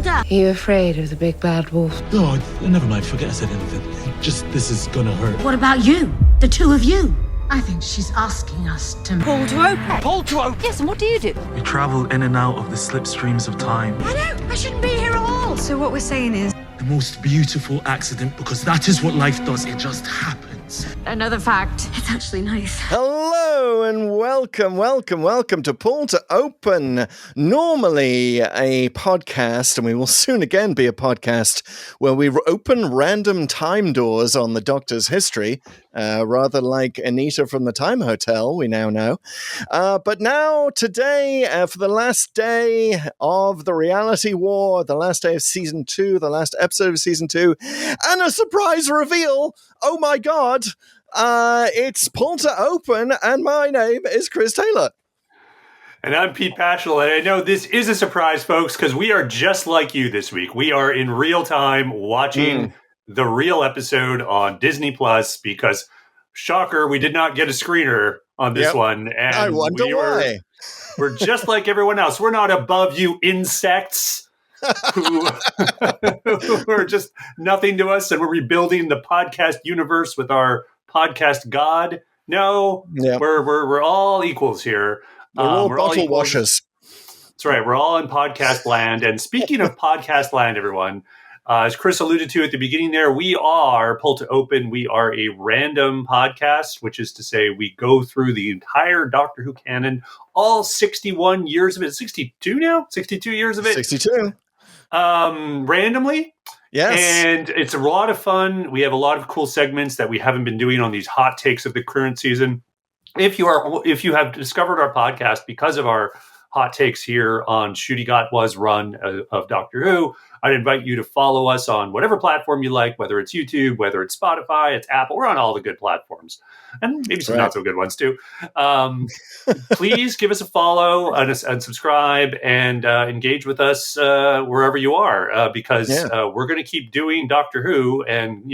Doctor! Are you afraid of the big bad wolf? No, never mind. Forget I said anything. Just, this is gonna hurt. What about you? The two of you? I think she's asking us to Pull to open. Pull to open! Yes, and what do you do? We travel in and out of the slipstreams of time. I shouldn't be here at all. So what we're saying is... The most beautiful accident, because that is what life does. It just happens. Another fact. It's actually nice. Hello and welcome to Pull to Open. Normally a podcast, and we will soon again be a podcast, where we open random time doors on the Doctor's history, rather like Anita from the Time Hotel, we now know. But now, today, for the last day of the reality war, the last day of season 2, the last episode of season 2, and a surprise reveal, oh my god, it's Pull to Open, and my name is Chris Taylor. And I'm Pete Paschal, and I know this is a surprise, folks, because we are just like you this week. We are in real time watching the real episode on Disney Plus because, shocker, we did not get a screener on this one. And I wonder why. We're just like everyone else. We're not above you insects who are just nothing to us, and we're rebuilding the podcast universe with our podcast god. No, we're all equals here. We're all we're bottle equals. washers. That's right. We're all in podcast land. And speaking of podcast land, everyone, as Chris alluded to at the beginning there, we are Pull to Open. We are a random podcast, which is to say we go through the entire Doctor Who canon, all 61 years of it. 62 now? 62 years of it? 62. Randomly. Yes. And it's a lot of fun. We have a lot of cool segments that we haven't been doing on these hot takes of the current season. If you have discovered our podcast because of our hot takes here on Ncuti Gatwa's run of Doctor Who, I'd invite you to follow us on whatever platform you like, whether it's YouTube, whether it's Spotify, it's Apple. We're on all the good platforms, and maybe some not so good ones too. Please give us a follow and subscribe and engage with us wherever you are, because we're going to keep doing Doctor Who, and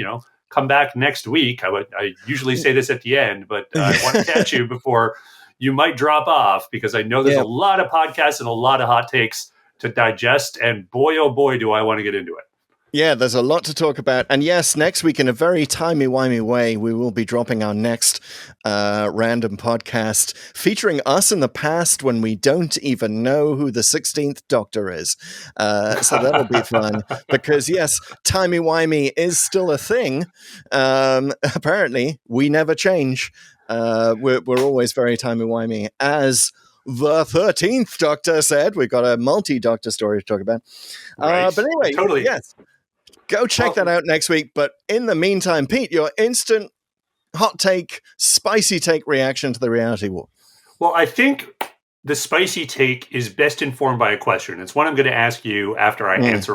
come back next week. I usually say this at the end, but I want to catch you before you might drop off, because I know there's a lot of podcasts and a lot of hot takes to digest, and boy, oh boy, do I want to get into it. Yeah, there's a lot to talk about. And yes, next week, in a very timey-wimey way, we will be dropping our next random podcast featuring us in the past when we don't even know who the 16th Doctor is. So that'll be fun because, yes, timey-wimey is still a thing. Apparently, we never change. We're always very timey-wimey. As the 13th Doctor said, we've got a multi-Doctor story to talk about. But anyway, totally. Yes. Go check that out next week. But in the meantime, Pete, your instant hot take, spicy take reaction to the reality war. Well, I think the spicy take is best informed by a question. It's one I'm going to ask you after I answer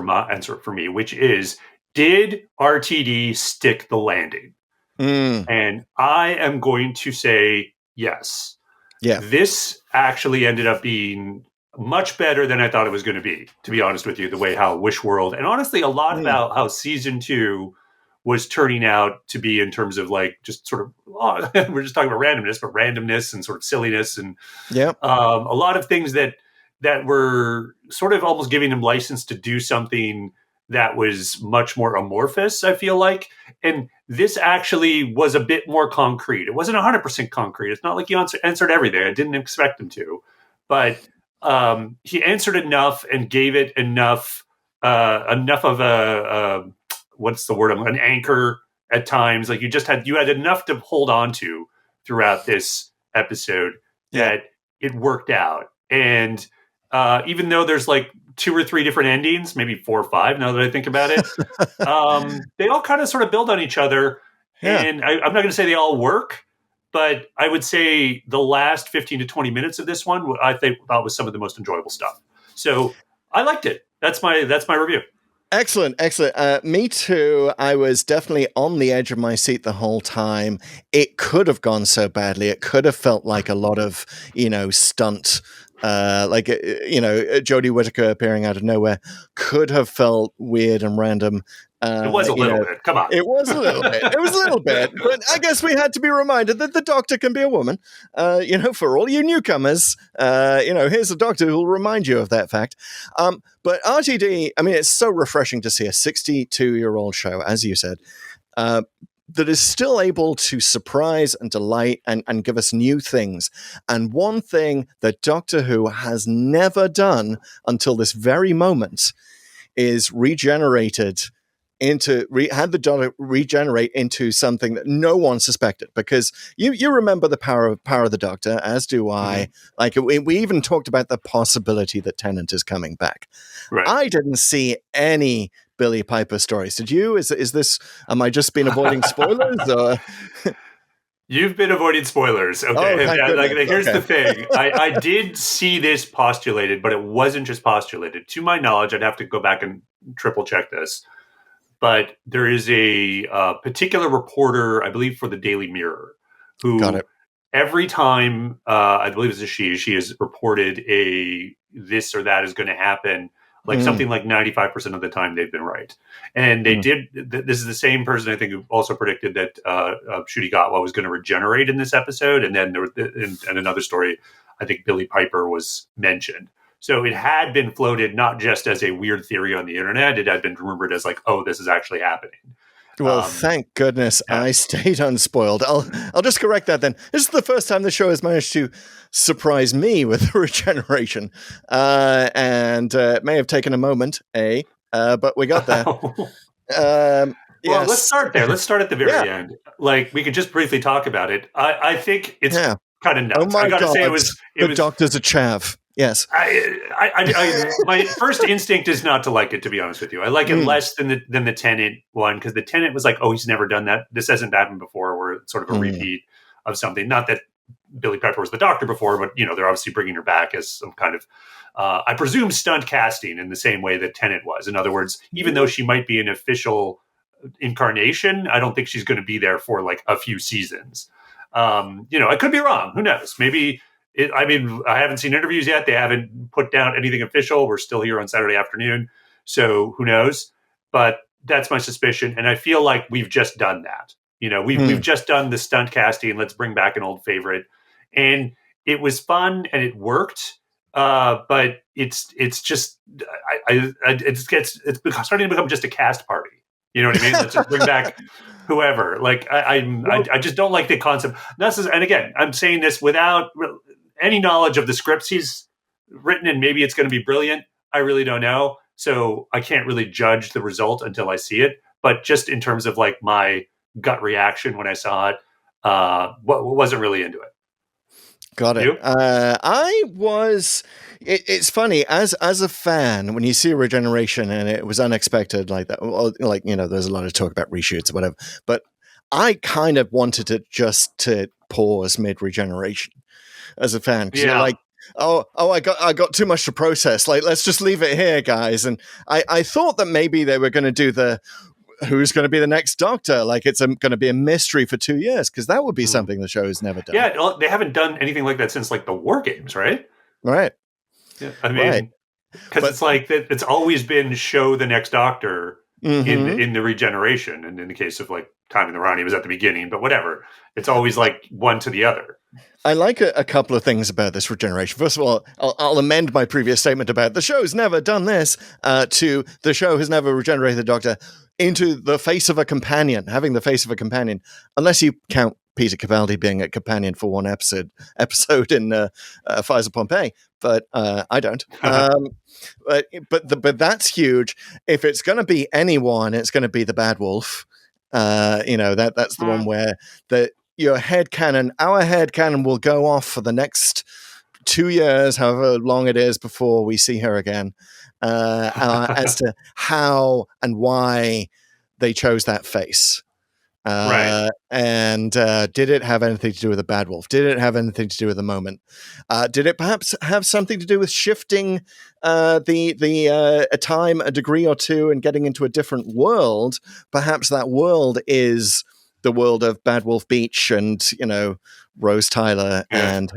it for me, which is, did RTD stick the landing? And I am going to say yes. Yeah. This actually ended up being much better than I thought it was going to be honest with you, the way how Wish World, and honestly a lot about how season 2 was turning out to be in terms of like just sort of, we're just talking about randomness and sort of silliness and a lot of things that were sort of almost giving them license to do something that was much more amorphous, I feel like. And this actually was a bit more concrete. It wasn't 100% concrete. It's not like he answered everything. I didn't expect him to. But he answered enough and gave it enough of a what's the word? An anchor at times. Like you had enough to hold on to throughout this episode that it worked out. And even though there's like 2 or 3 different endings, maybe 4 or 5 now that I think about it, they all kind of sort of build on each other. Yeah. And I'm not going to say they all work, but I would say the last 15 to 20 minutes of this one, I think that was some of the most enjoyable stuff. So I liked it. That's my review. Excellent. Me too. I was definitely on the edge of my seat the whole time. It could have gone so badly. It could have felt like a lot of, stunt Jodie Whittaker appearing out of nowhere could have felt weird and random. It was a little bit. Come on. It was a little bit. It was a little bit. But I guess we had to be reminded that the Doctor can be a woman. For all you newcomers, here's a Doctor who will remind you of that fact. But RTD, I mean, it's so refreshing to see a 62-year-old show, as you said, that is still able to surprise and delight and give us new things. And one thing that Doctor Who has never done until this very moment is had the Doctor regenerate into something that no one suspected, because you remember the power of the Doctor, as do I. Like we even talked about the possibility that Tennant is coming back. Right. I didn't see any Billy Piper stories. Did you? Is this? Am I just been avoiding spoilers? Or? You've been avoiding spoilers. Okay. Here's the thing. I did see this postulated, but it wasn't just postulated. To my knowledge, I'd have to go back and triple check this. But there is a particular reporter, I believe, for the Daily Mirror, who every time, I believe it's a she has reported this or that is going to happen, like something like 95% of the time they've been right. And they did. This is the same person, I think, who also predicted that Ncuti Gatwa was going to regenerate in this episode. And then in another story, I think Billy Piper was mentioned. So it had been floated not just as a weird theory on the internet. It had been rumored as like, oh, this is actually happening. Well, thank goodness I stayed unspoiled. I'll just correct that then. This is the first time the show has managed to surprise me with regeneration. And it may have taken a moment, but we got there. Well, let's start there. Let's start at the very end. Like, we could just briefly talk about it. I think it's kind of nuts. Oh my God. Say the Doctor's a chav. Yes. My first instinct is not to like it, to be honest with you. I like it less than the Tennant one, because the Tennant was like, oh, he's never done that. This hasn't happened before, where it's sort of a repeat of something. Not that Billy Piper was the Doctor before, but, they're obviously bringing her back as some kind of, I presume, stunt casting in the same way that Tennant was. In other words, even though she might be an official incarnation, I don't think she's going to be there for like a few seasons. I could be wrong. Who knows? Maybe... I haven't seen interviews yet. They haven't put down anything official. We're still here on Saturday afternoon. So who knows? But that's my suspicion. And I feel like we've just done that. We've just done the stunt casting. Let's bring back an old favorite. And it was fun and it worked. But it's just, it's starting to become just a cast party. You know what I mean? Let's just bring back whoever. Like, I just don't like the concept. And again, I'm saying this without any knowledge of the scripts he's written, and maybe it's going to be brilliant. I really don't know. So I can't really judge the result until I see it. But just in terms of like my gut reaction when I saw it, wasn't really into it. Got it. I was. It's funny as a fan when you see a regeneration and it was unexpected like that. Like there's a lot of talk about reshoots or whatever, but I kind of wanted it just to pause mid regeneration as a fan. You're like, I got too much to process. Like, let's just leave it here, guys. And I thought that maybe they were going to do who's going to be the next Doctor? Like, it's going to be a mystery for 2 years, because that would be something the show has never done. Yeah, they haven't done anything like that since like the War Games, right? Right. Yeah, I mean, because it's like that. It's always been show the next Doctor in the regeneration, and in the case of like Time in the Rani, it was at the beginning, but whatever. It's always like one to the other. I like a couple of things about this regeneration. First of all, I'll amend my previous statement about the show's never done this to the show has never regenerated the Doctor into the face of a companion, having the face of a companion, unless you count Peter Capaldi being a companion for one episode in Fires of Pompeii, but I don't. But that's huge. If it's going to be anyone, it's going to be the Bad Wolf. That's the one where our headcanon will go off for the next 2 years, however long it is before we see her again, as to how and why they chose that face. Right. And did it have anything to do with the Bad Wolf? Did it have anything to do with the moment? Did it perhaps have something to do with shifting a time a degree or two and getting into a different world? Perhaps that world is the world of Bad Wolf Beach and, Rose Tyler and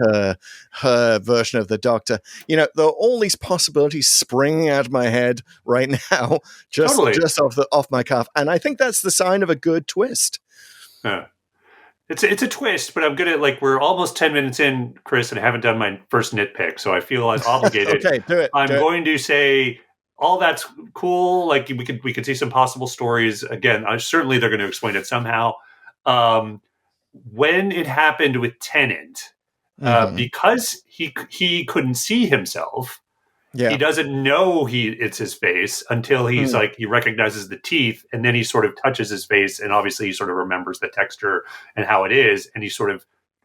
her version of the Doctor. There are all these possibilities springing out of my head right now, just off my cuff. And I think that's the sign of a good twist. It's a twist, but I'm gonna we're almost 10 minutes in, Chris, and I haven't done my first nitpick, so I feel obligated. Okay, do it. I'm going to say all that's cool. Like we could see some possible stories. Again, certainly they're going to explain it somehow. When it happened with Tennant, because he couldn't see himself, he doesn't know it's his face until he's he recognizes the teeth, and then he sort of touches his face, and obviously he sort of remembers the texture and how it is, and he sort of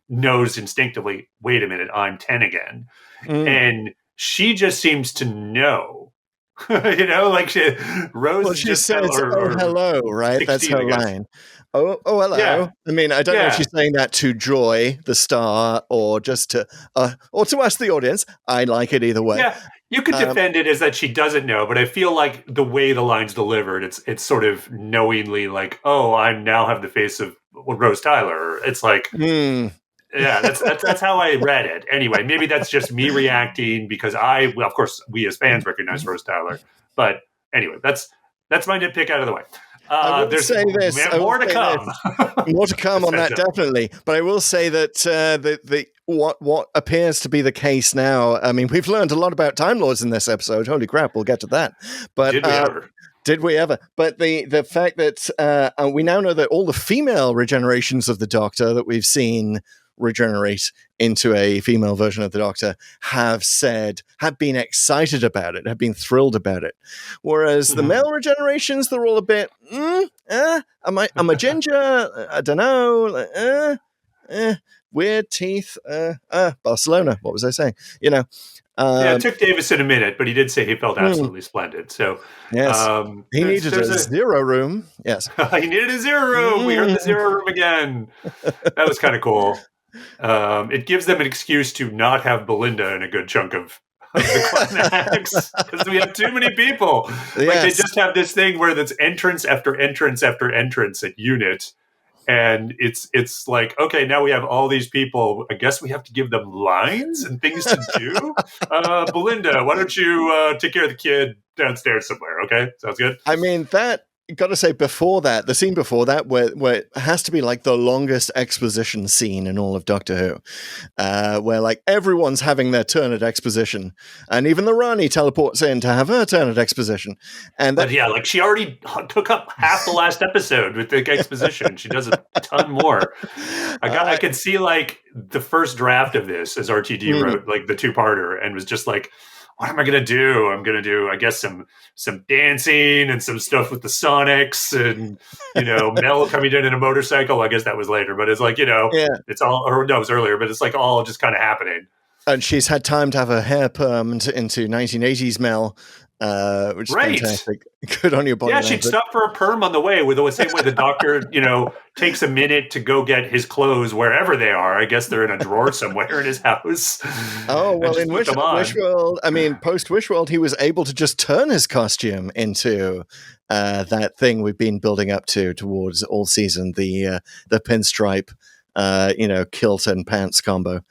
knows instinctively, wait a minute, I'm 10 again. And she just seems to know. Rose she says, hello, right? That's her line. Oh, hello. Yeah. I mean, I don't know if she's saying that to Joy, the star, or just to us, the audience. I like it either way. Yeah, you could defend it as that she doesn't know, but I feel like the way the line's delivered, it's sort of knowingly I now have the face of Rose Tyler. It's yeah, that's how I read it. Anyway, maybe that's just me reacting because of course, we as fans recognize Rose Tyler. But anyway, that's my nitpick out of the way. There's more to come. More to come on that, definitely. But I will say that what appears to be the case now. I mean, we've learned a lot about Time Lords in this episode. Holy crap! We'll get to that. But did we ever? But the fact that we now know that all the female regenerations of the Doctor that we've seen regenerate into a female version of the Doctor have been excited about it, have been thrilled about it. Whereas the male regenerations, they're all a bit, am I ginger? I don't know. Weird teeth. Barcelona. What was I saying? It took Davison a minute, but he did say he felt absolutely splendid. So yes, he needed a zero room. Yes, he needed a zero room. We heard the zero room again. That was kind of cool. It gives them an excuse to not have Belinda in a good chunk of the climax because we have too many people. Yes. They just have this thing where that's entrance after entrance after entrance at unit. And it's like, okay, now we have all these people. I guess we have to give them lines and things to do. Belinda, why don't you take care of the kid downstairs somewhere? Okay, sounds good. I mean, got to say, before that, the scene before that, where it has to be the longest exposition scene in all of Doctor Who, where everyone's having their turn at exposition, and even the Rani teleports in to have her turn at exposition. But she already took up half the last episode with the exposition. She does a ton more. I could see the first draft of this as RTD wrote the two-parter and was just what am I going to do? I'm going to do, I guess, some dancing and some stuff with the Sonics and, Mel coming in a motorcycle. I guess that was later, but it's it's all, or no, it was earlier, but it's all just kind of happening. And she's had time to have her hair permed into 1980s Mel, which is fantastic. Good on your body. Yeah, she'd stop for a perm on the way with the same way the Doctor, takes a minute to go get his clothes wherever they are. I guess they're in a drawer somewhere in his house. Oh, well, in Wishworld, I mean, post-Wishworld, he was able to just turn his costume into that thing we've been building up towards all season, the pinstripe, kilt and pants combo.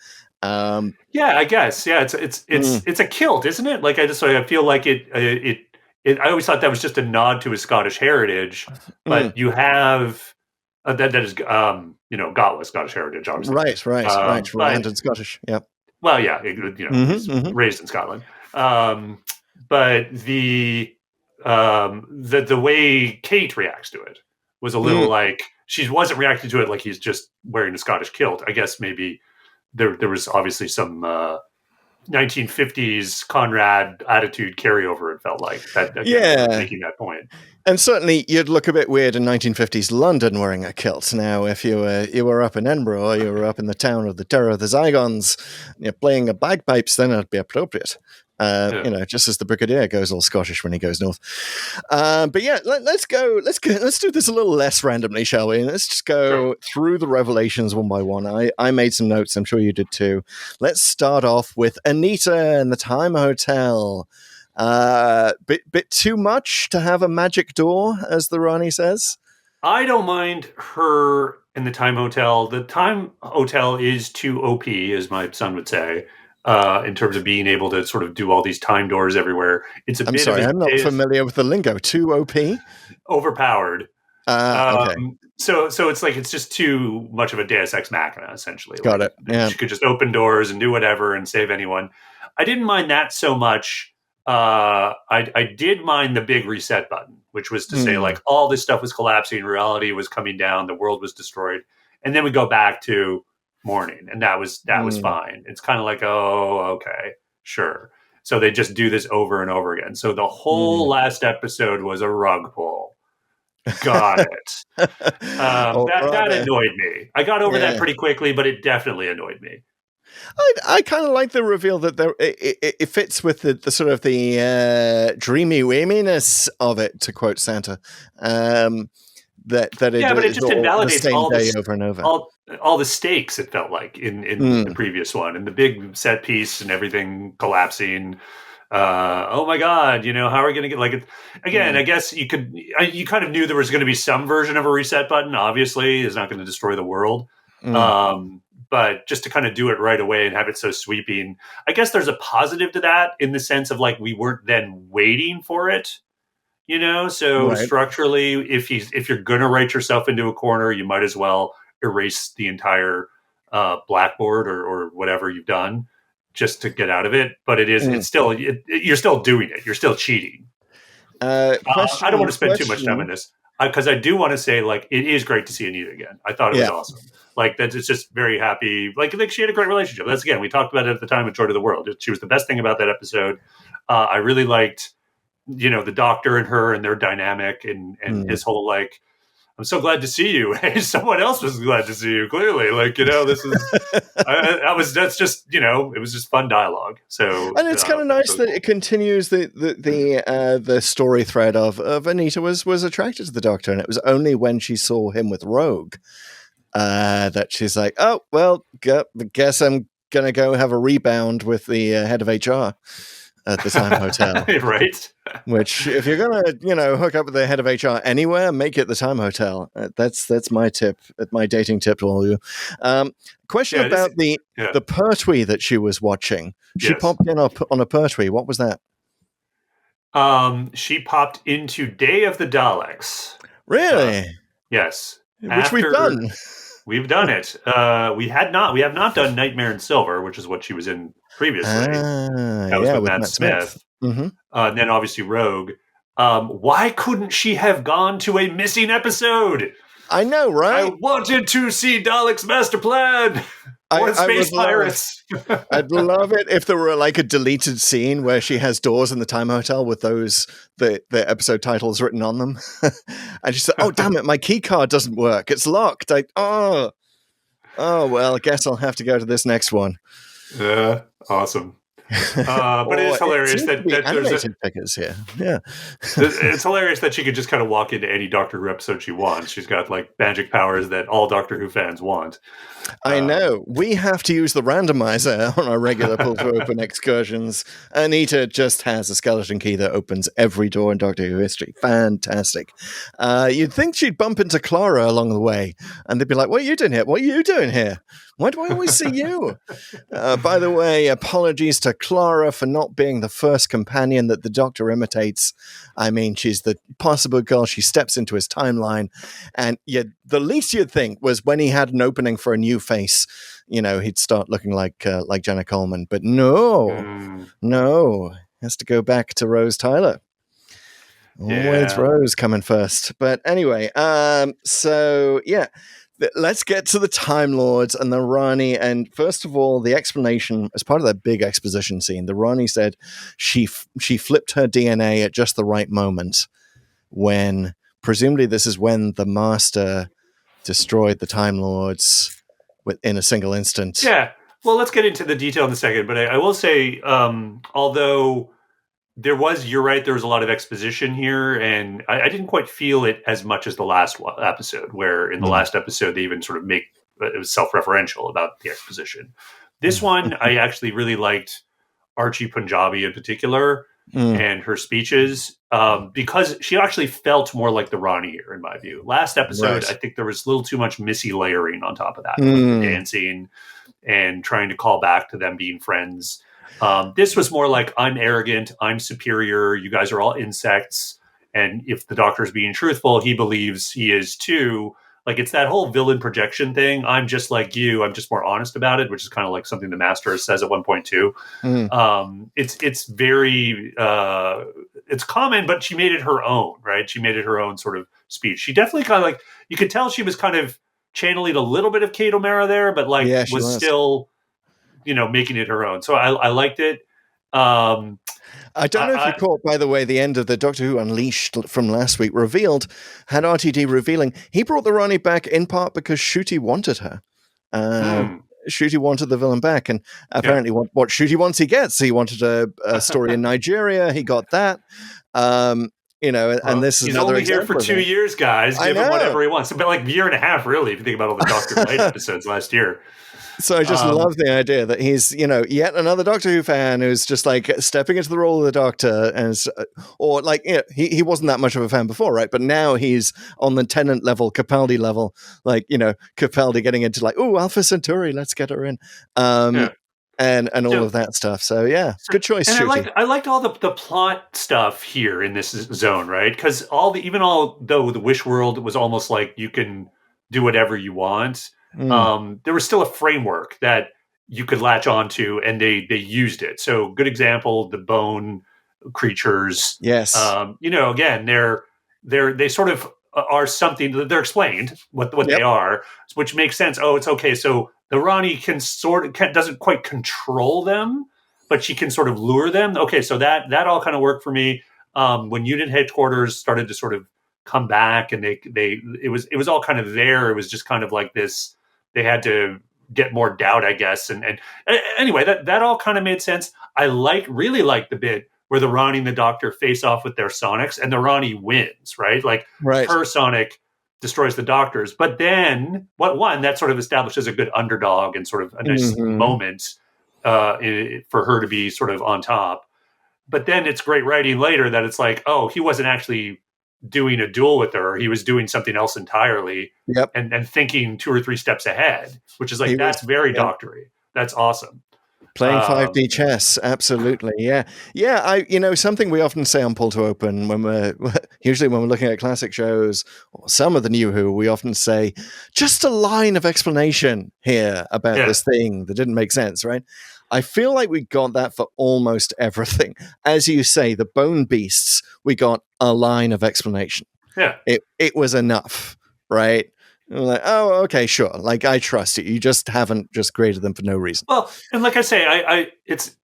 I guess. Yeah, it's a kilt, isn't it? I feel like it I always thought that was just a nod to his Scottish heritage, but you have that is Gatwa Scottish heritage, obviously. Right. Landed Scottish. Yeah. Well, yeah, he's raised in Scotland. But the way Kate reacts to it was a little she wasn't reacting to it like he's just wearing a Scottish kilt. I guess maybe there was obviously some 1950s Conrad attitude carryover. It felt like that. Making that point. And certainly, you'd look a bit weird in 1950s London wearing a kilt. Now, if you were up in Edinburgh, or you were up in the town of the Terror of the Zygons, playing the bagpipes, then it'd be appropriate. Just as the Brigadier goes all Scottish when he goes north. But yeah, let's do this a little less randomly, shall we? Let's just go through the revelations one by one. I made some notes. I'm sure you did too. Let's start off with Anita in the Time Hotel. Bit too much to have a magic door, as the Rani says. I don't mind her in the Time Hotel. The Time Hotel is too OP, as my son would say, in terms of being able to sort of do all these time doors everywhere. It's a I'm bit sorry, of a I'm not familiar with the lingo. Too OP? overpowered. Okay. So it's like it's just too much of a Deus Ex Machina, essentially. Got Like, it. Yeah. she could just open doors and do whatever and save anyone. I didn't mind that so much. I did mind the big reset button, which was to say like all this stuff was collapsing, reality was coming down, the world was destroyed, and then we go back to morning, and that was fine. It's kind of like, oh, okay, sure. So they just do this over and over again. So the whole last episode was a rug pull. Got it. That annoyed me. I got over that pretty quickly, but it definitely annoyed me. I kind of like the reveal that it fits with the sort of the dreamy whamminess of it, to quote Santa. But it just invalidates the same all day the over and over. All the stakes. It felt like in the previous one, and the big set piece and everything collapsing. Oh my God! How are we going to get like it again? I guess you kind of knew there was going to be some version of a reset button. Obviously, it's not going to destroy the world. But just to kind of do it right away and have it so sweeping, I guess there's a positive to that in the sense of like we weren't then waiting for it, So Right. structurally, if you're gonna write yourself into a corner, you might as well erase the entire blackboard or whatever you've done just to get out of it. But it's still you're still doing it. You're still cheating. I don't want to spend too much time on this because I do want to say like it is great to see Anita again. I thought it was awesome. Like that, it's just very happy. Like she had a great relationship. That's again, we talked about it at the time with Joy to the World. She was the best thing about that episode. I really liked, the doctor and her and their dynamic and his whole like, I'm so glad to see you. Hey, someone else was glad to see you. Clearly, like this is. That's just it was just fun dialogue. So And it's kind of nice that it continues the story thread of Anita was attracted to the Doctor, and it was only when she saw him with Rogue that she's like, oh well, guess I'm gonna go have a rebound with the head of HR at the Time Hotel, right? Which, if you're gonna hook up with the head of HR anywhere, make it the Time Hotel. That's my tip, my dating tip to all of you. Question about the Pertwee that she was watching. She popped in on a Pertwee. What was that? She popped into Day of the Daleks. Really? Yes. Which we've done. We've done it. We have not done Nightmare in Silver, which is what she was in previously. That was with Matt Smith. Mm-hmm. And then obviously Rogue. Why couldn't she have gone to a missing episode? I know, right? I wanted to see Dalek's master plan. Or space pirates. I'd love it if there were like a deleted scene where she has doors in the Time Hotel with the episode titles written on them. And she said, "Oh damn it, my key card doesn't work. It's locked." Oh well, I guess I'll have to go to this next one. Yeah, awesome. But it is hilarious that there's figures here. Yeah, it's hilarious that she could just kind of walk into any Doctor Who episode she wants. She's got like magic powers that all Doctor Who fans want. I know. We have to use the randomizer on our regular pull to open excursions. Anita just has a skeleton key that opens every door in Doctor Who history. Fantastic. You'd think she'd bump into Clara along the way, and they'd be like, "What are you doing here? What are you doing here? Why do I always see you?" By the way, apologies to Clara for not being the first companion that the Doctor imitates. I mean, she's the possible girl. She steps into his timeline, and the least you'd think was when he had an opening for a new face, he'd start looking like Jenna Coleman. But no, has to go back to Rose Tyler. Always Rose coming first. But anyway, so yeah. Let's get to the Time Lords and the Rani. And first of all, the explanation as part of that big exposition scene, the Rani said she flipped her DNA at just the right moment when, presumably this is when the Master destroyed the Time Lords in a single instant. Yeah. Well, let's get into the detail in a second. But I will say, although you're right, there was a lot of exposition here, and I didn't quite feel it as much as the last episode, where in the last episode they even sort of it was self-referential about the exposition. This one, I actually really liked Archie Punjabi in particular. and her speeches, because she actually felt more like the Ronnie here, in my view. Last episode, I think there was a little too much Missy layering on top of that, like the dancing and trying to call back to them being friends. This was more like, I'm arrogant, I'm superior, you guys are all insects, and if the Doctor's being truthful, he believes he is too. Like, it's that whole villain projection thing. I'm just like you. I'm just more honest about it, which is kind of like something the Master says at one point too. It's very it's common, but she made it her own, right? She made it her own sort of speech. She definitely kind of like, you could tell she was kind of channeling a little bit of Kate O'Mara there, but like was still, making it her own. So I liked it. I don't know if you caught, by the way, the end of the Doctor Who Unleashed from last week had RTD revealing he brought the Ronnie back in part because Ncuti wanted her. Ncuti wanted the villain back, and apparently what Ncuti wants, he gets. He wanted a story in Nigeria. He got that. And this is he's another only here for 2 years, guys. Give him whatever he wants. But like a year and a half, really, if you think about all the Doctor Light episodes last year. So I just love the idea that he's, yet another Doctor Who fan who's just like stepping into the role of the Doctor, he wasn't that much of a fan before, right? But now he's on the Tennant level, Capaldi level, Capaldi getting into like, oh, Alpha Centauri, let's get her in, and all of that stuff. So yeah, good choice. And I liked all the plot stuff here in this zone, right? Because though the Wish World was almost like you can do whatever you want. There was still a framework that you could latch onto, and they used it. So, good example: the bone creatures. Yes. Again, they sort of are something. They're explained what they are, which makes sense. Oh, it's okay. So the Ronnie doesn't quite control them, but she can sort of lure them. Okay, so that all kind of worked for me. When unit headquarters started to sort of come back, and it was all kind of there. It was just kind of like this. They had to get more doubt, I guess. And anyway, that all kind of made sense. I really liked the bit where the Ronnie and the Doctor face off with their sonics, and the Ronnie wins, right? Like her sonic destroys the Doctor's. But then that sort of establishes a good underdog and sort of a nice moment for her to be sort of on top. But then it's great writing later that it's like, oh, he wasn't actually doing a duel with her. He was doing something else entirely, and thinking 2 or 3 steps ahead, which is like, that's very doctory. That's awesome. Playing 5D chess, absolutely, yeah. Something we often say on Pull to Open when we're looking at classic shows or some of the New Who, we often say just a line of explanation here about this thing that didn't make sense, right? I feel like we got that for almost everything. As you say, the Bone Beasts, we got a line of explanation. Yeah. It was enough, right? We're like, oh, okay, sure. Like, I trust you. You just haven't just created them for no reason. Well, and like I say,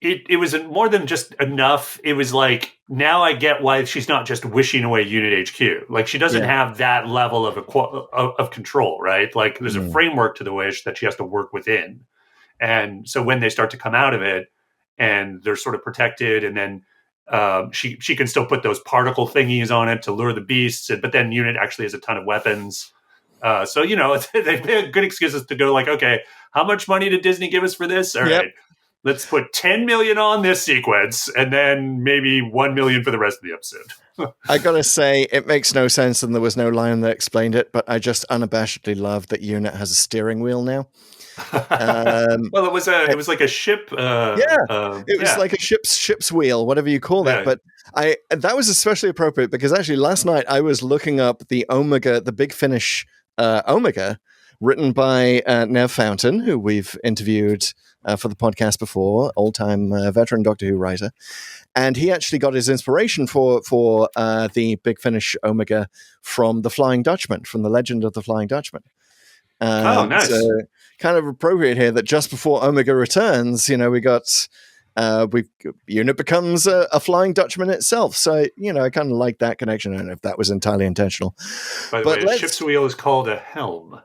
it was more than just enough. It was like, now I get why she's not just wishing away Unit HQ. Like, she doesn't have that level of control, right? Like, there's a framework to the wish that she has to work within. And so when they start to come out of it and they're sort of protected, and then she can still put those particle thingies on it to lure the beasts, but then Unit actually has a ton of weapons. So, they've been good excuses to go like, okay, how much money did Disney give us for this? All right, let's put 10 million on this sequence and then maybe 1 million for the rest of the episode. I gotta say, it makes no sense, and there was no line that explained it, but I just unabashedly love that Unit has a steering wheel now. Well, it was like a ship. It was like a ship's wheel, whatever you call that. But that was especially appropriate because actually last night I was looking up the Omega, the Big Finish Omega, written by Nev Fountain, who we've interviewed for the podcast before, old-time veteran Doctor Who writer. And he actually got his inspiration for the Big Finish Omega from The Flying Dutchman, from the Legend of the Flying Dutchman. Nice. So kind of appropriate here that just before Omega returns, we got Unit becomes a Flying Dutchman itself. So, I kind of like that connection. I don't know if that was entirely intentional. By the way, a ship's wheel is called a helm.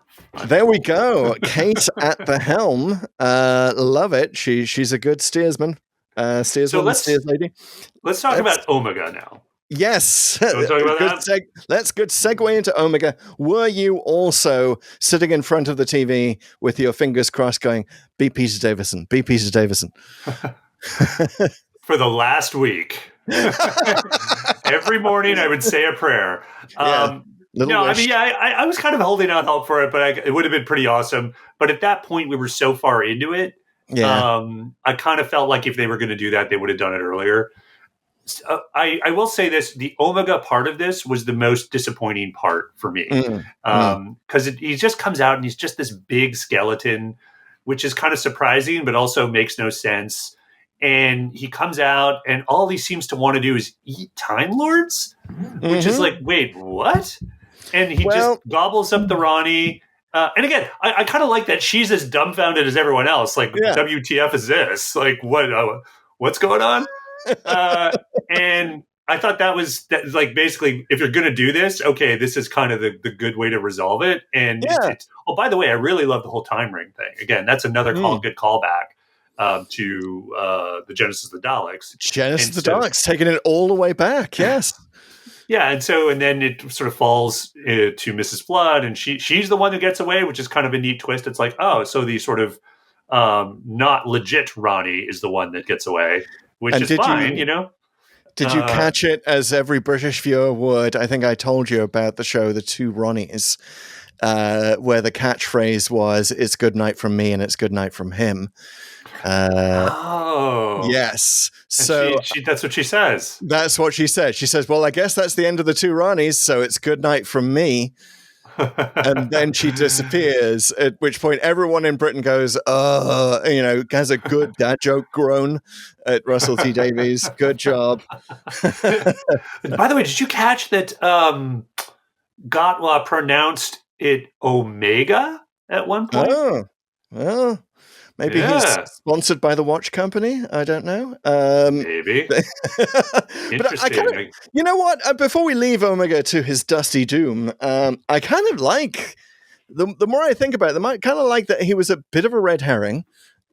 There we go. Kate at the helm. Love it. She's a good steersman. Steers lady. Let's talk about Omega now. Yes. Let's talk about that. Let's good segue into Omega. Were you also sitting in front of the TV with your fingers crossed going, be Peter Davison, be Peter Davison? For the last week, Every morning I would say a prayer. Yeah. Little No, I wish. mean, I was kind of holding out hope for it, but it would have been pretty awesome. But at that point, we were so far into it. Yeah. I kind of felt like if they were going to do that, they would have done it earlier. I will say this: the Omega part of this was the most disappointing part for me, because he just comes out and he's just this big skeleton, which is kind of surprising, but also makes no sense. And he comes out, and all he seems to want to do is eat Time Lords, which is like, wait, what? And he just gobbles up the Ronnie. And again, I kind of like that she's as dumbfounded as everyone else. Like, WTF is this? Like, what's going on? And I thought that like, basically, if you're going to do this, okay, this is kind of the good way to resolve it. And oh, by the way, I really love the whole time ring thing. Again, that's another good callback to the Genesis of the Daleks. Genesis of the Daleks, taking it all the way back. Yes. Yeah, and then it sort of falls to Mrs. Flood, and she's the one who gets away, which is kind of a neat twist. It's like, oh, so the sort of not legit Ronnie is the one that gets away, which is fine, you know? Did you catch it as every British viewer would? I think I told you about the show, The Two Ronnies, where the catchphrase was, it's good night from me and it's good night from him. Yes. So that's what she says. That's what she said. She says, well, I guess that's the end of the Two Ronnies, so it's good night from me. And then she disappears, at which point everyone in Britain goes, has a good dad joke groan at Russell T Davies. Good job. By the way, did you catch that Gatwa pronounced it Omega at one point? Oh, well. Maybe he's sponsored by the watch company. I don't know. Maybe. Interesting. You know what? Before we leave Omega to his dusty doom, I kind of like, the more I think about it, I kind of like that he was a bit of a red herring,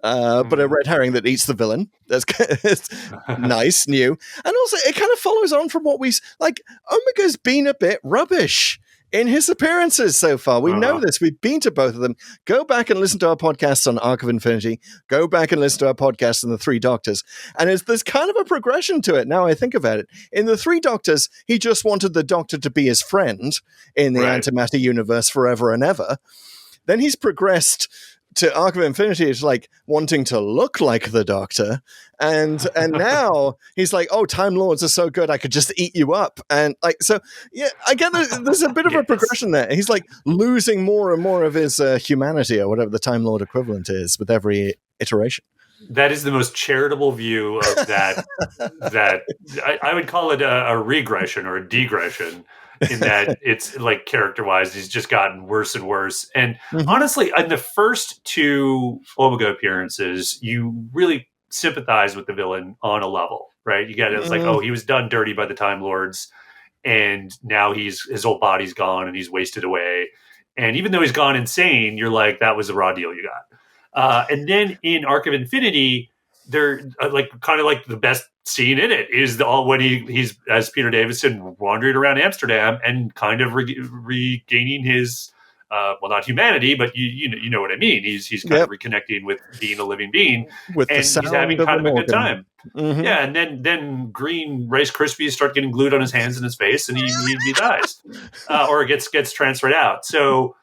but a red herring that eats the villain. That's nice, new. And also, it kind of follows on from what Omega's been a bit rubbish in his appearances so far. We know this. We've been to both of them. Go back and listen to our podcasts on Arc of Infinity. Go back and listen to our podcast on the Three Doctors. And there's kind of a progression to it now I think about it. In the Three Doctors, he just wanted the Doctor to be his friend in the antimatter universe forever and ever. Then he's progressed to Arc of Infinity is like wanting to look like the Doctor, and now he's like, oh, Time Lords are so good, I could just eat you up, and like, so yeah, I get there's a bit of a progression there. He's like losing more and more of his humanity, or whatever the Time Lord equivalent is, with every iteration. That is the most charitable view of that. I would call it a regression or a degression. In that it's like character-wise, he's just gotten worse and worse. And honestly, in the first two Omega appearances, you really sympathize with the villain on a level, right? You get it. It's like, oh, he was done dirty by the Time Lords, and now his whole body's gone and he's wasted away. And even though he's gone insane, you're like, that was a raw deal you got. And then in Arc of Infinity, they're kind of like the best scene in it is when he's as Peter Davison wandering around Amsterdam and kind of regaining his not humanity, but you know what I mean. He's kind of reconnecting with being a living being, and he's having kind of a good time. Yeah, and then green Rice Krispies start getting glued on his hands and his face, and he dies or gets transferred out. So.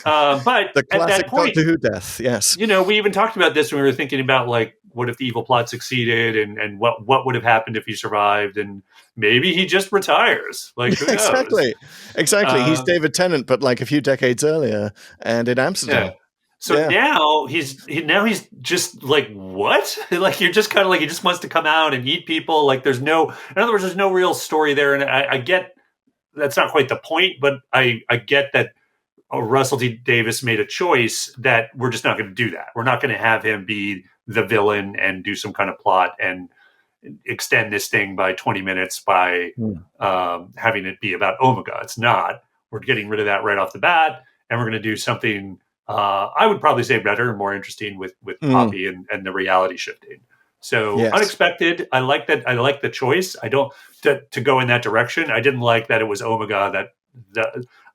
But the classic at that point, Doctor Who death, yes. We even talked about this when we were thinking about like, what if the evil plot succeeded, and what would have happened if he survived, and maybe he just retires. Like, who knows? Exactly. He's David Tennant, but like a few decades earlier, and in Amsterdam. Yeah. So now he's just like, what? Like, you're just kind of like, he just wants to come out and eat people. Like, in other words, there's no real story there, and I get that's not quite the point, but I get that. Russell T. Davies made a choice that we're just not going to do that. We're not going to have him be the villain and do some kind of plot and extend this thing by 20 minutes by having it be about Omega. It's not. We're getting rid of that right off the bat, and we're going to do something I would probably say better and more interesting with Poppy and the reality shifting. So unexpected. I like that. I like the choice. I don't to go in that direction. I didn't like that it was Omega,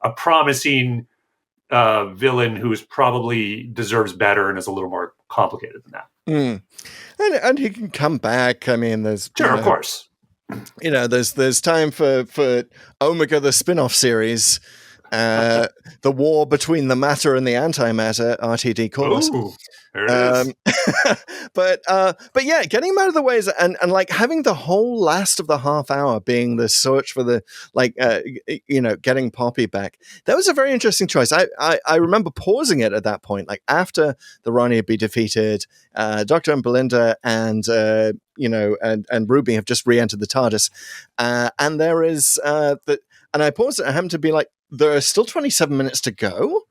a promising villain who's probably deserves better and is a little more complicated than that. And he can come back. I mean, there's of course. there's time for Omega, the spin-off series, the war between the matter and the antimatter. RTD calls. Ooh, there it is. But yeah, getting him out of the way and like having the whole last of the half hour being the search for the getting Poppy back. That was a very interesting choice. I remember pausing it at that point, like after the Ronnie had been defeated, Doctor and Belinda and Ruby have just re-entered the TARDIS, and there is and I paused it. I happened to be like, there are still 27 minutes to go.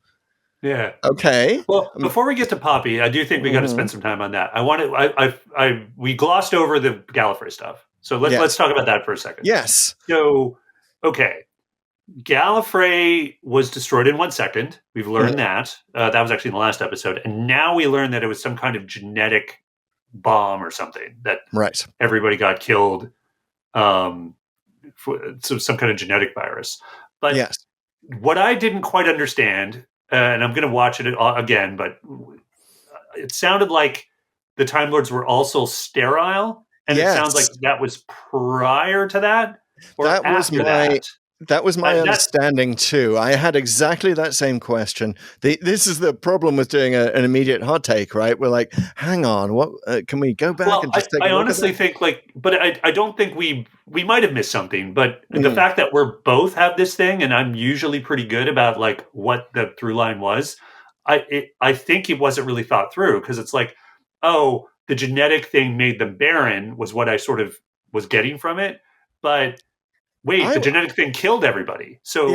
Yeah. Okay. Well, before we get to Poppy, I do think we got to spend some time on that. We glossed over the Gallifrey stuff, so let's talk about that for a second. Yes. So, okay, Gallifrey was destroyed in 1 second. We've learned that. That was actually in the last episode, and now we learned that it was some kind of genetic bomb or something that everybody got killed. So some kind of genetic virus. But what I didn't quite understand. And I'm going to watch it again, but it sounded like the Time Lords were also sterile, and it sounds like that was prior to that, or that was that. That was my understanding too. I had exactly that same question. This is the problem with doing an immediate hot take, right? We're like, hang on, what? Can we go back and just take a look I honestly at think but I don't think we might have missed something. But the fact that we're both have this thing, and I'm usually pretty good about like what the through line was. I think it wasn't really thought through, because it's like, oh, the genetic thing made them barren was what I sort of was getting from it, but. Wait, the genetic thing killed everybody. So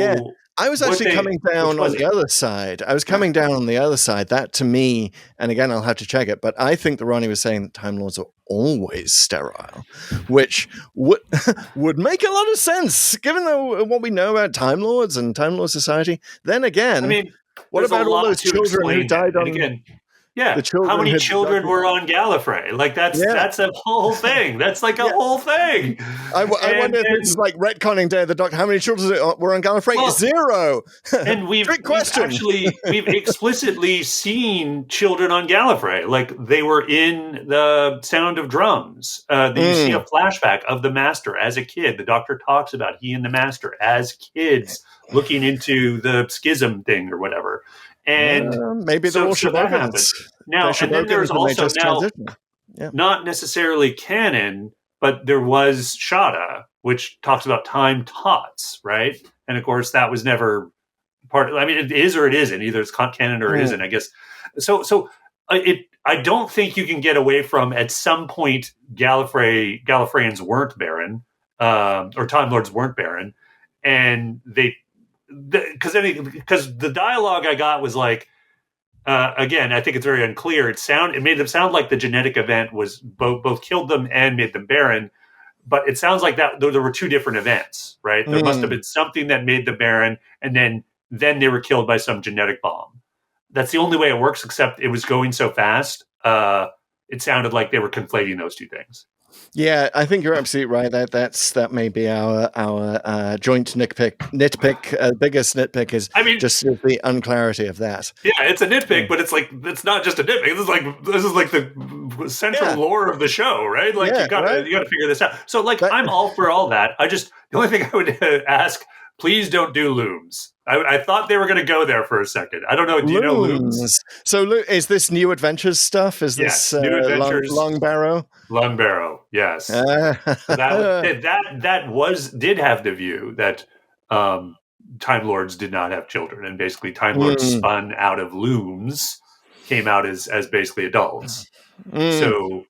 I was actually coming down on the other side. I was coming down on the other side. That to me, and again, I'll have to check it, but I think that Ronnie was saying that Time Lords are always sterile, which would make a lot of sense given what we know about Time Lords and Time Lord society. Then again, I mean, what about all those children who died on? Again, how many children were on Gallifrey? Like that's a whole thing. That's like a whole thing. I wonder if it's like retconning Day of the Doctor. How many children were on Gallifrey? Well, 0. And we've explicitly seen children on Gallifrey. Like they were in the Sound of Drums. You see a flashback of the Master as a kid. The Doctor talks about he and the Master as kids looking into the schism thing or whatever. And maybe the so that happens. Now, and then there's also not necessarily canon, but there was Shada, which talks about time tots, right? And of course, that was never part of, I mean, it is or it isn't. Either it's canon or it isn't, I guess. So I don't think you can get away from, at some point, Gallifreyans weren't barren, or Time Lords weren't barren, and because the dialogue I got was like, again, I think it's very unclear. It made them sound like the genetic event was both killed them and made them barren, but it sounds like that there were 2 different events, right? There must have been something that made them barren, and then they were killed by some genetic bomb. That's the only way it works, except it was going so fast. It sounded like they were conflating those 2 things. Yeah, I think you're absolutely right. That may be our joint nitpick. Biggest nitpick is just the unclarity of that. Yeah, it's a nitpick, but it's not just a nitpick. This is like the central lore of the show, right? Like you got to figure this out. So I'm all for all that. The only thing I would ask, please don't do looms. I thought they were going to go there for a second. I don't know. Do you know looms? So is this New Adventures stuff? Is this New Adventures, Long Barrow? Long Barrow, yes. So that did have the view that Time Lords did not have children, and basically Time Lords spun out of looms, came out as basically adults. So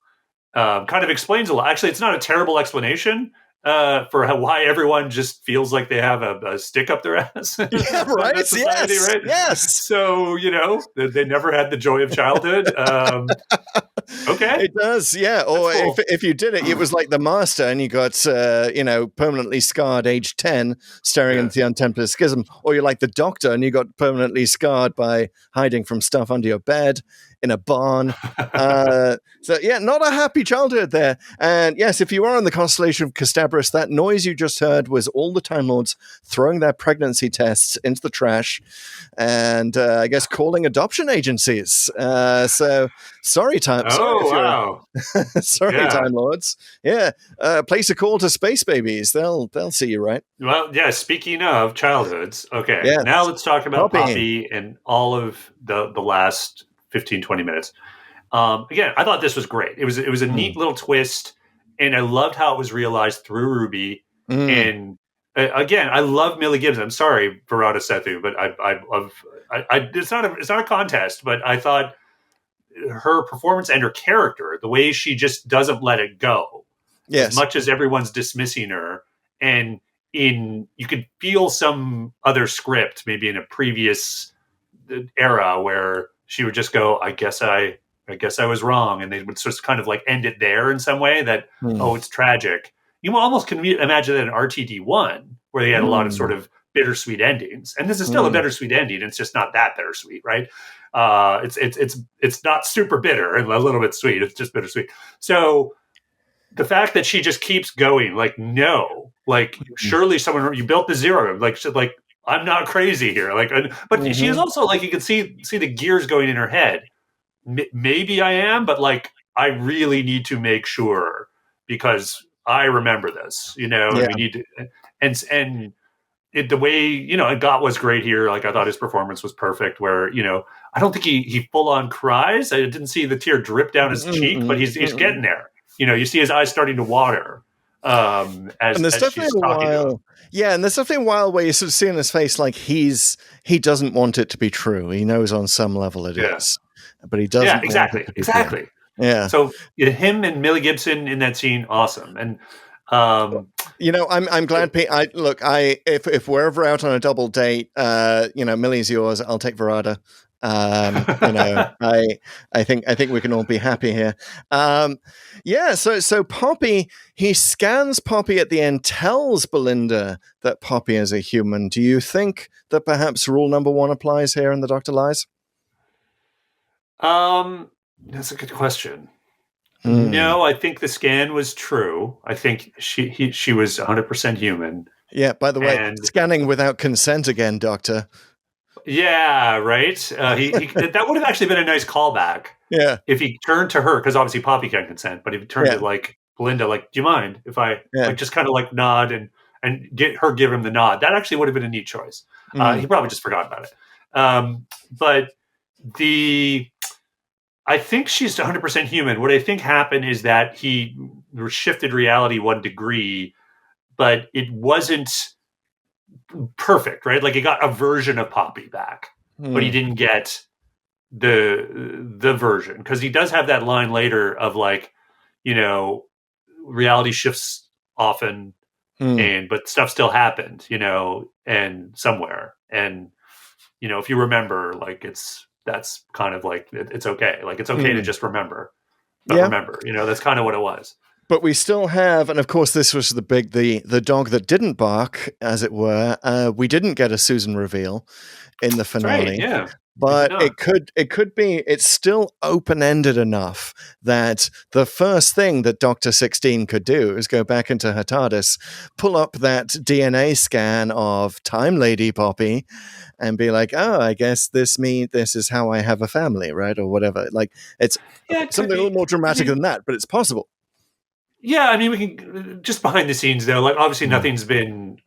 kind of explains a lot. Actually, it's not a terrible explanation. For why everyone just feels like they have a stick up their ass. Yeah, right? Society, yes. Right? Yes. So, they never had the joy of childhood. Okay. It does, yeah. Or cool. if you did it, it was like the Master and you got, permanently scarred age 10 staring into the Untemplar Schism. Or you're like the Doctor and you got permanently scarred by hiding from stuff under your bed. in a barn. So yeah, not a happy childhood there. And yes, if you are in the constellation of Castabris, that noise you just heard was all the Time Lords throwing their pregnancy tests into the trash, and I guess calling adoption agencies. So sorry, Time. Sorry Oh if you're. wow! Sorry, Yeah. Time Lords. Yeah, place a call to space babies. They'll see you, right? Well, yeah. Speaking of childhoods, okay. Yes. Now let's talk about Poppy. Poppy and all of the last 15, 20 minutes. Again, I thought this was great. It was a neat little twist, and I loved how it was realized through Ruby. And again, I love Millie Gibson. I'm sorry, Verada Sethu, but I love. It's not a contest, but I thought her performance and her character, the way she just doesn't let it go, Yes. as much as everyone's dismissing her, and you could feel some other script, maybe in a previous era, where she would just go, I guess I was wrong, and they would just kind of like end it there in some way that oh, it's tragic. You almost can imagine that in RTD1, where they had a lot of sort of bittersweet endings, and this is still a bittersweet ending. It's just not that bittersweet, right? It's not super bitter and a little bit sweet. It's just bittersweet. So the fact that she just keeps going, like, no, like surely someone, you built the zero, like I'm not crazy here, like, but she is also like, you can see the gears going in her head. Maybe I am, but like I really need to make sure because I remember this, and we need to, and the way Gat was great here. Like I thought his performance was perfect. Where I don't think he full on cries. I didn't see the tear drip down his cheek, but he's getting there. You see his eyes starting to water as she's talking to him. Yeah, and there's definitely a while where you sort of see in his face like he doesn't want it to be true. He knows on some level it is, but he doesn't. Yeah, exactly. True. Yeah. So him and Millie Gibson in that scene, awesome. And I'm glad. Pete, if we're ever out on a double date, Millie's yours. I'll take Verada. I think we can all be happy here. So Poppy, he scans Poppy at the end, tells Belinda that Poppy is a human. Do you think that perhaps rule number 1 applies here in The Doctor Lies? That's a good question. No, I think the scan was true. I think she was 100% human. Yeah, by the way, scanning without consent again, Doctor. Yeah, right. He that would have actually been a nice callback. Yeah, if he turned to her, because obviously Poppy can't consent, but if he turned to like Belinda, like, do you mind if I like just kind of like nod and give him the nod? That actually would have been a neat choice. He probably just forgot about it. But I think she's 100% human. What I think happened is that he shifted reality 1 degree, but it wasn't perfect, right? Like he got a version of Poppy back, but he didn't get the version, because he does have that line later of like, reality shifts often, but stuff still happened, and somewhere, and if you remember, like that's kind of like it's okay, like it's okay to just remember, but remember, that's kind of what it was. But we still have, and of course, this was the dog that didn't bark, as it were. We didn't get a Susan reveal in the finale. Right, yeah. But it could be, it's still open-ended enough that the first thing that Dr. 16 could do is go back into her TARDIS, pull up that DNA scan of Time Lady Poppy, and be like, oh, I guess this is how I have a family, right? Or whatever. Like, it's something a little more dramatic than that, but it's possible. Yeah, I mean, we can just behind the scenes though. Like, obviously, nothing's been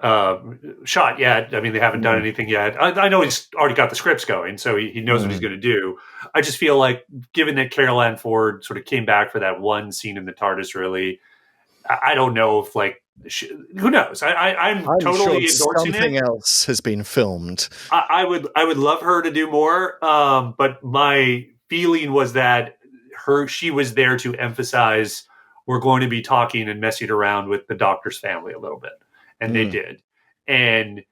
shot yet. I mean, they haven't done anything yet. I know he's already got the scripts going, so he knows what he's going to do. I just feel like, given that Carol Ann Ford sort of came back for that one scene in the TARDIS, really, I don't know if who knows? I'm totally sure endorsing something it. else has been filmed. I would love her to do more, but my feeling was that she was there to emphasize, we're going to be talking and messing around with the Doctor's family a little bit. And they did. And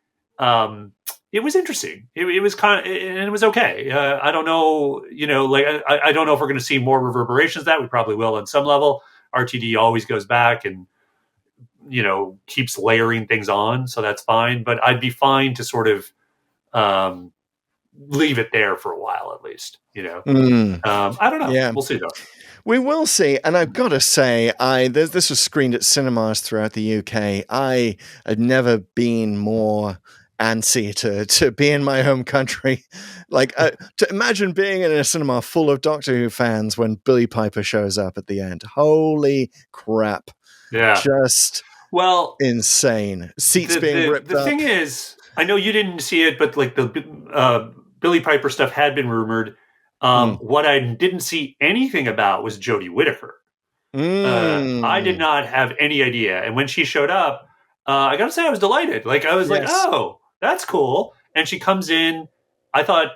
it was interesting. It was and it was okay. I don't know, I don't know if we're going to see more reverberations of that. We probably will on some level. RTD always goes back and, keeps layering things on. So that's fine. But I'd be fine to sort of leave it there for a while at least. Mm. I don't know. Yeah. We'll see though. We will see, and I've got to say, this was screened at cinemas throughout the UK. I have never been more antsy to be in my home country. Like, to imagine being in a cinema full of Doctor Who fans when Billy Piper shows up at the end. Holy crap. Yeah. Just insane. Seats being ripped up. The thing is, I know you didn't see it, but like the Billy Piper stuff had been rumored. What I didn't see anything about was Jodie Whittaker. I did not have any idea. And when she showed up, I got to say I was delighted. Like I was like, oh, that's cool. And she comes in. I thought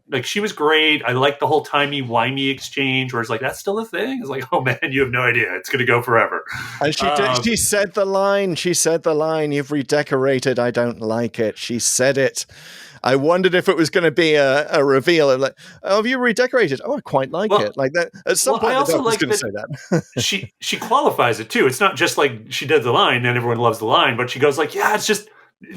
like she was great. I liked the whole timey-wimey exchange where it's like, that's still a thing. It's like, oh man, you have no idea. It's going to go forever. And she said the line. She said the line, "You've redecorated. I don't like it." She said it. I wondered if it was going to be a reveal of like, "Oh, have you redecorated? Oh, I quite like it." Like that. At some point, I also like going to say that. she qualifies it too. It's not just like she does the line and everyone loves the line, but she goes like, "Yeah, it's just.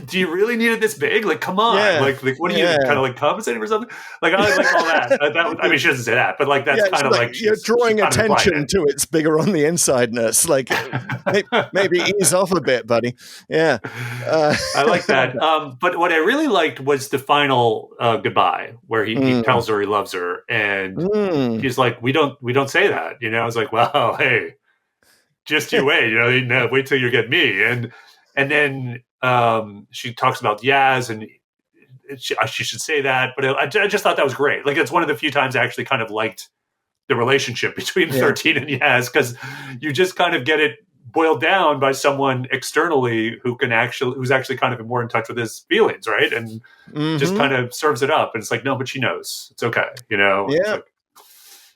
Do you really need it this big? Like, come on! Like, what are you kind of like compensating for something? Like, I like all that. I mean, she doesn't say that, but like that's kind of like you're drawing attention to it's bigger on the insideness. Like, maybe ease off a bit, buddy. Yeah, I like that. But what I really liked was the final goodbye, where he tells her he loves her, and he's like, "We don't say that." I was like, "Well, hey, just you wait. Wait till you get me." And then. She talks about Yaz, and she should say that, but I just thought that was great. Like, it's one of the few times I actually kind of liked the relationship between 13 and Yaz, because you just kind of get it boiled down by someone externally who's actually kind of more in touch with his feelings, right? And just kind of serves it up. And it's like, no, but she knows it's okay, Yeah. Like,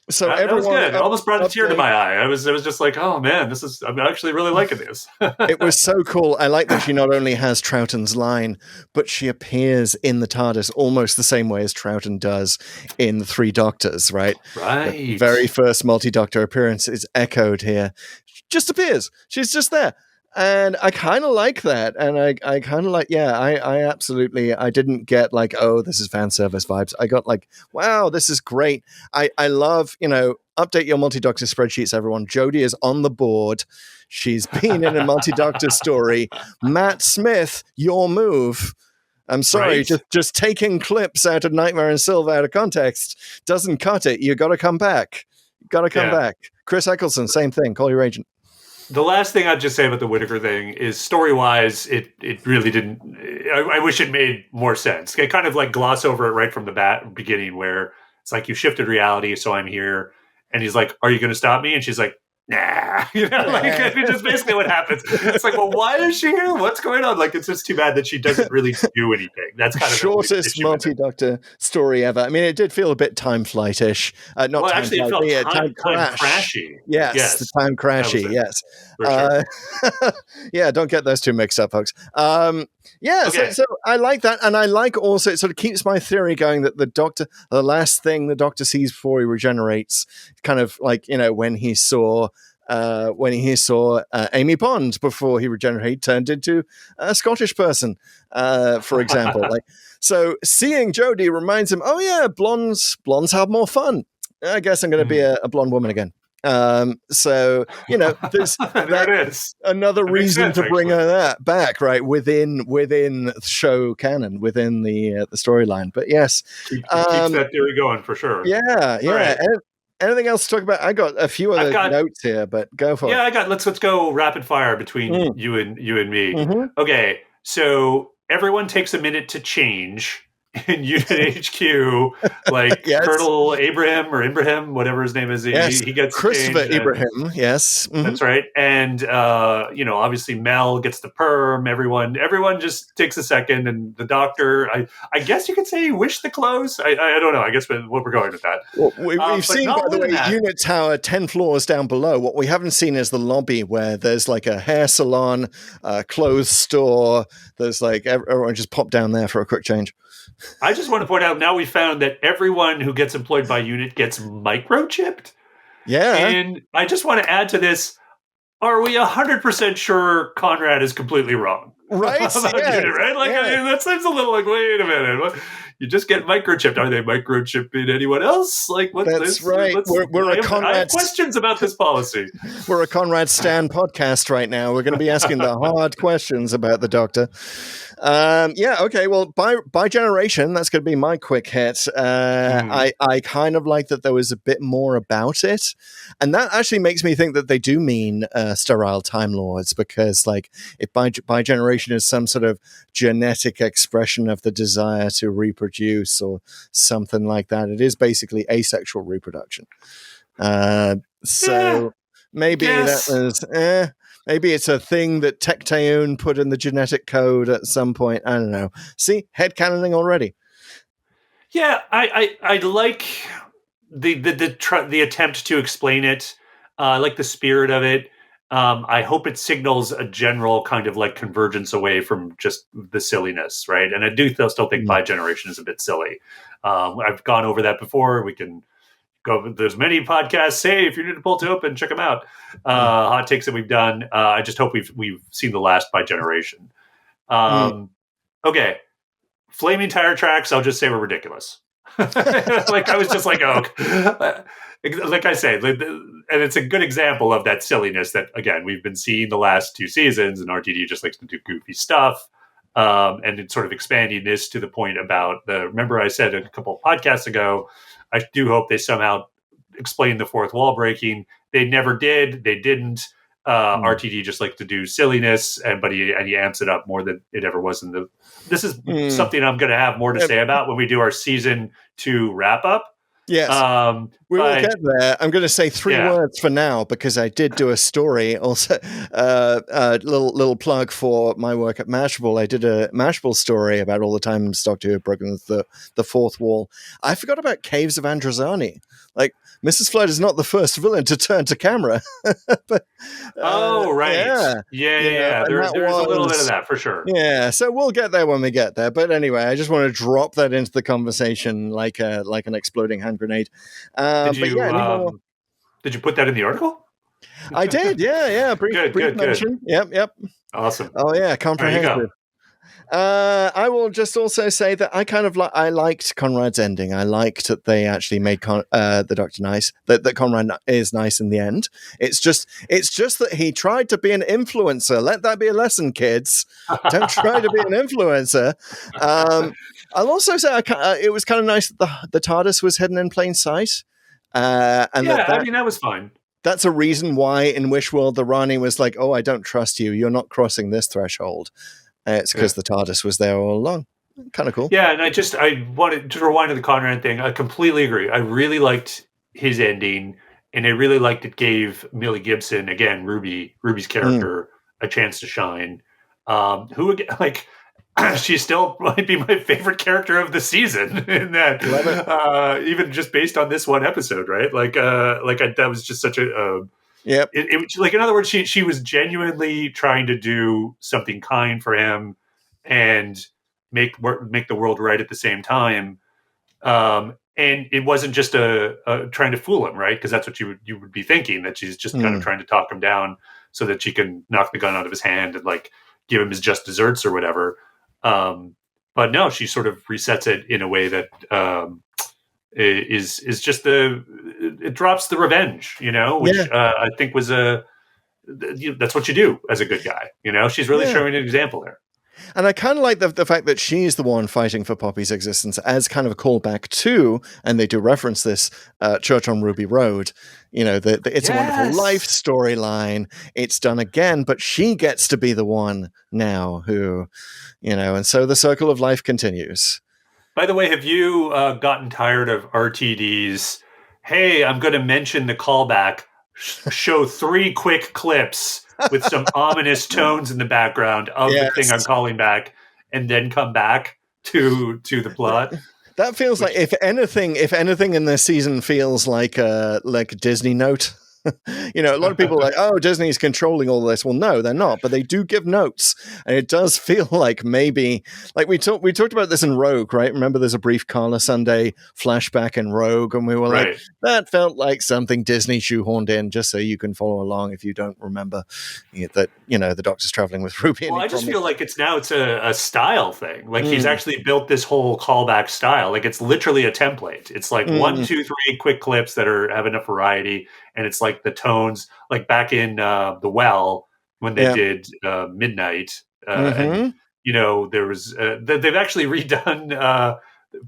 so that was good. It almost brought a tear to my eye. It was just like, oh man, I'm actually really liking this. It was so cool. I like that she not only has Troughton's line, but she appears in the TARDIS almost the same way as Troughton does in The Three Doctors, right? Right. The very first multi-Doctor appearance is echoed here. She just appears. She's just there. And I kind of like that. And I kind of like, I absolutely, I didn't get like, oh, this is fan service vibes. I got like, wow, this is great. I love, update your multi-Doctor spreadsheets, everyone. Jodie is on the board. She's been in a multi-Doctor story. Matt Smith, your move. I'm sorry, just taking clips out of Nightmare and Silver out of context doesn't cut it. You got to come back. Back. Chris Eccleston, same thing. Call your agent. The last thing I'd just say about the Whittaker thing is story-wise, it really didn't. I wish it made more sense. I kind of like gloss over it right from the beginning, where it's like, you shifted reality, so I'm here, and he's like, "Are you going to stop me?" And she's like, "Nah," it's just basically what happens. It's like, well, why is she here? What's going on? Like, it's just too bad that she doesn't really do anything. That's kind of shortest multi-Doctor story ever. I mean, it did feel a bit time flightish. Not well, time actually, flight, it felt time crashy. Yes, the time crashy. Yes, sure. Yeah. Don't get those two mixed up, folks. Okay. So I like that, and I like also it sort of keeps my theory going that the last thing the Doctor sees before he regenerates, kind of like when he saw Amy Pond before he regenerated, turned into a Scottish person, for example. So seeing Jodie reminds him, oh yeah, blondes have more fun. I guess I'm going to be a blonde woman again. There's there it is. Another reason to bring that back, right, within show canon, within the storyline. But yes, keeps that theory going for sure. Yeah. Right. Anything else to talk about? I got a few other notes here, but go for it. Yeah, let's go rapid fire between you and me. Mm-hmm. Okay, so everyone takes a minute to change in Unit HQ, like yes. Colonel Ibrahim, whatever his name is. Yes. He gets Christopher changed, Ibrahim. Yes, mm-hmm. That's right. And obviously Mel gets the perm. Everyone just takes a second, and the Doctor. I guess you could say wish the clothes. I don't know. I guess what we're going with that. Well, we've seen, by the way, Unit Tower 10 floors down below. What we haven't seen is the lobby, where there's like a hair salon, a clothes store. There's like everyone just pop down there for a quick change. I just want to point out, now we found that everyone who gets employed by Unit gets microchipped. Yeah. And I just want to add to this, are we 100% sure Conrad is completely wrong? Right? about Yes, doing it, right? Like, I yeah. mean, that seems a little like, wait a minute. What? You just get microchipped. Are they microchipping anyone else? Like, what? That's right. I have questions about this policy. We're a Conrad Stan podcast right now. We're going to be asking the hard questions about the Doctor. Yeah, okay. Well, by generation, that's going to be my quick hit. I kind of like that there was a bit more about it, and that actually makes me think that they do mean sterile Time Lords, because, like, if by generation is some sort of genetic expression of the desire to reproduce or something like that, it is basically asexual reproduction. So maybe that was maybe it's a thing that Tecteun put in the genetic code at some point. I don't know. See, headcanoning already. Yeah, I like the attempt to explain it. I like the spirit of it. I hope it signals a general kind of like convergence away from just the silliness, right? And I do still think By Generation is a bit silly. I've gone over that before. We can go. There's many podcasts. Hey, if you're new to Pull to Open, check them out. Hot takes that we've done. I just hope we've seen the last By Generation. Okay, flaming tire tracks. I'll just say were ridiculous. Like, I was just like, oh, like I say, and it's a good example of that silliness that, again, we've been seeing the last 2 seasons, and RTD just likes to do goofy stuff. And it's sort of expanding this to the point about remember I said a couple of podcasts ago, I do hope they somehow explain the fourth wall breaking. They never did. They didn't. RTD just likes to do silliness, but he amps it up more than it ever was in the. This is something I'm going to have more to say about when we do our season 2 wrap up. Yes, we will get there. I'm going to say 3 words for now, because I did do a story. Also, little plug for my work at Mashable. I did a Mashable story about all the times Doctor Who had broken the fourth wall. I forgot about Caves of Androzani. Like, Mrs. Flood is not the first villain to turn to camera. But, right. Yeah. There's a little bit of that for sure. Yeah, so we'll get there when we get there. But anyway, I just want to drop that into the conversation like an exploding hand grenade. Did you put that in the article? I did, yeah. Brief mention. Yep. Awesome. Oh yeah, comprehensive. I will just also say that I liked Conrad's ending. I liked that they actually made the Doctor nice. That Conrad is nice in the end. It's just that he tried to be an influencer. Let that be a lesson, kids. Don't try to be an influencer. I'll also say it was kind of nice that the TARDIS was hidden in plain sight. I mean, that was fine. That's a reason why in Wishworld the Rani was like, "Oh, I don't trust you. You're not crossing this threshold." It's because the TARDIS was there all along. Kind of cool. Yeah, and I wanted to rewind to the Conrad thing. I completely agree. I really liked his ending, and I really liked it gave Millie Gibson, again, Ruby's character, a chance to shine. Who, like, she still might be my favorite character of the season in that, even just based on this one episode, right? That was just such a... Yep. It like, in other words, she was genuinely trying to do something kind for him and make the world right at the same time. And it wasn't just a trying to fool him, right? Because that's what you would be thinking, that she's just kind of trying to talk him down so that she can knock the gun out of his hand and like give him his just desserts or whatever. But no, she sort of resets it in a way that is just it drops the revenge, which I think was that's what you do as a good guy. She's really showing an example there. And I kind of like the fact that she's the one fighting for Poppy's existence as kind of a callback to, and they do reference this, Church on Ruby Road. The It's a Wonderful Life storyline. It's done again, but she gets to be the one now who, and so the circle of life continues. By the way, have you gotten tired of RTD's, hey, I'm going to mention the callback, show 3 quick clips with some ominous tones in the background of the thing I'm calling back, and then come back to the plot? That feels like, if anything in this season feels like a Disney note. A lot of people are like, oh, Disney's controlling all this. Well, no, they're not, but they do give notes. And it does feel like maybe, like we talked about this in Rogue, right? Remember there's a brief Carla Sunday flashback in Rogue, and we were like, Right. that felt like something Disney shoehorned in just so you can follow along if you don't remember that, the Doctor's traveling with Ruby. Well, I just feel like it's a style thing. Like he's actually built this whole callback style. Like it's literally a template. It's like 1, 2, 3 quick clips that have enough variety, and it's like the tones. Like back in The Well when they did Midnight, and there was they've actually redone.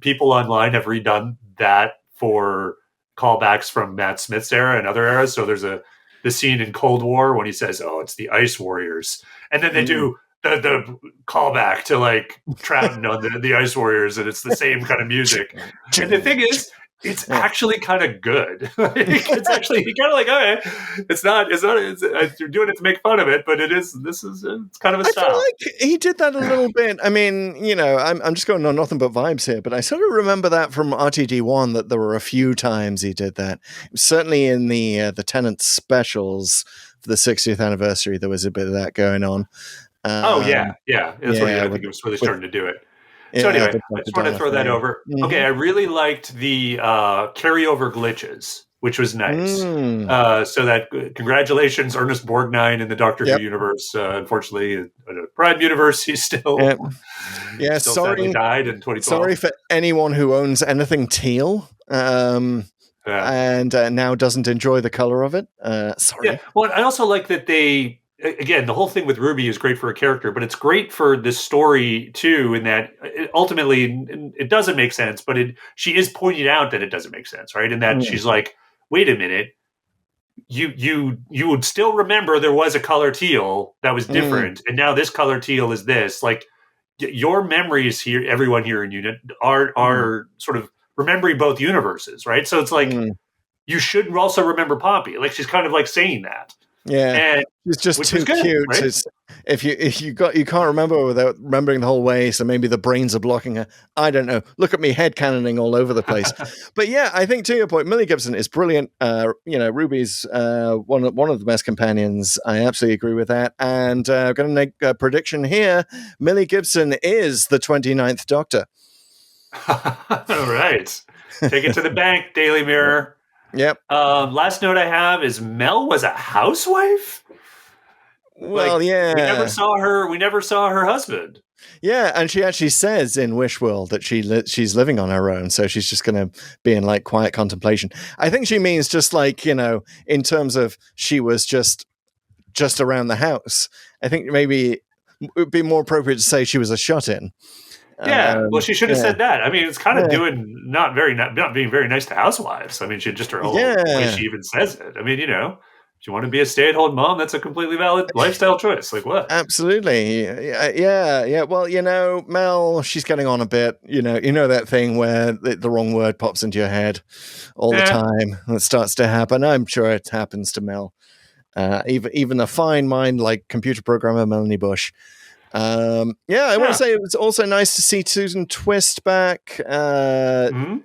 People online have redone that for callbacks from Matt Smith's era and other eras. So there's the scene in Cold War when he says, "Oh, it's the Ice Warriors," and then they do the callback to like Troughton on the Ice Warriors, and it's the same kind of music. And the thing is, it's actually kind of good. It's actually kind of like, okay, it's you're doing it to make fun of it, but it's kind of a style. I feel like he did that a little bit. I mean, I'm just going on nothing but vibes here, but I sort of remember that from RTD1 that there were a few times he did that. Certainly in the Tennant specials for the 60th anniversary, there was a bit of that going on. That's what I think it was where they started to do it. So anyway, I just want to throw that over. Mm-hmm. Okay, I really liked the carryover glitches, which was nice. So that congratulations, Ernest Borgnine in the Doctor Who universe. Unfortunately, in a Prime universe, he's still sadly died in 2012. Sorry for anyone who owns anything teal. And now doesn't enjoy the color of it. Sorry. Yeah. Well, I also like that again, the whole thing with Ruby is great for a character, but it's great for this story too, in that ultimately it doesn't make sense, but she is pointing out that it doesn't make sense, right? And that she's like, wait a minute, you would still remember there was a color teal that was different, and now this color teal is this. Like your memories here, everyone here in UNIT are sort of remembering both universes, right? So it's like you should also remember Poppy. Like she's kind of like saying that. Yeah, and, it's just too cute. Right? It's, if you can't remember without remembering the whole way, so maybe the brains are blocking her. I don't know. Look at me headcanoning all over the place. But yeah, I think to your point, Millie Gibson is brilliant. Ruby's one of the best companions. I absolutely agree with that. And I'm going to make a prediction here. Millie Gibson is the 29th Doctor. All right, take it to the bank, Daily Mirror. Yep. Last note I have is Mel was a housewife. Well, yeah. We never saw her husband. Yeah, and she actually says in Wish World that she's living on her own, so she's just going to be in like quiet contemplation. I think she means just like, in terms of she was just around the house. I think maybe it would be more appropriate to say she was a shut-in. Yeah, well, she should have said that. I mean, it's kind of not being very nice to housewives. I mean, she just her whole way she even says it. I mean, if you want to be a stay-at-home mom, that's a completely valid lifestyle choice. Like what? Absolutely. Yeah. Well, Mel, she's getting on a bit. You know that thing where the wrong word pops into your head all the time. And it starts to happen. I'm sure it happens to Mel. Even a fine mind like computer programmer Melanie Bush. I want to say it was also nice to see Susan Twist back, and